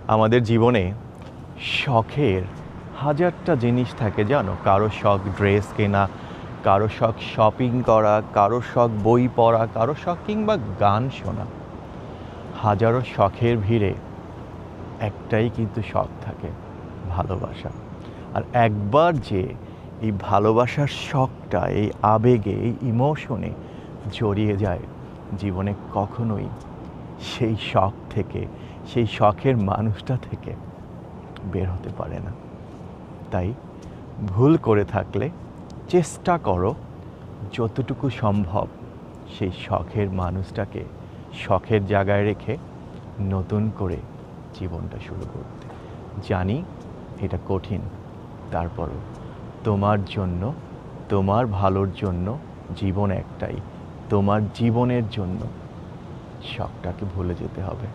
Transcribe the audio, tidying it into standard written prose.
আমাদের জীবনে শখের হাজারটা জিনিস থাকে জানো। কারো শখ ড্রেস কেনা, কারো শখ শপিং করা, কারো শখ বই পড়া, কারো শখ কিংবা গান শোনা। হাজারো শখের ভিড়ে একটাই কিন্তু শখ থাকে, ভালোবাসা। আর একবার যে এই ভালোবাসার শখটা এই আবেগে, এই ইমোশনে জড়িয়ে যায়, জীবনে কখনোই সেই শখ থেকে, সেই শখের মানুষটা থেকে বের হতে পারে না। তাই ভুল করে থাকলে চেষ্টা করো যতটুকু সম্ভব সেই শখের মানুষটাকে শখের জায়গায় রেখে নতুন করে জীবনটা শুরু করতে। জানি এটা কঠিন, তারপরও তোমার জন্য, তোমার ভালোর জন্য, জীবন একটাই, তোমার জীবনের জন্য শখটাকে ভুলে যেতে হবে।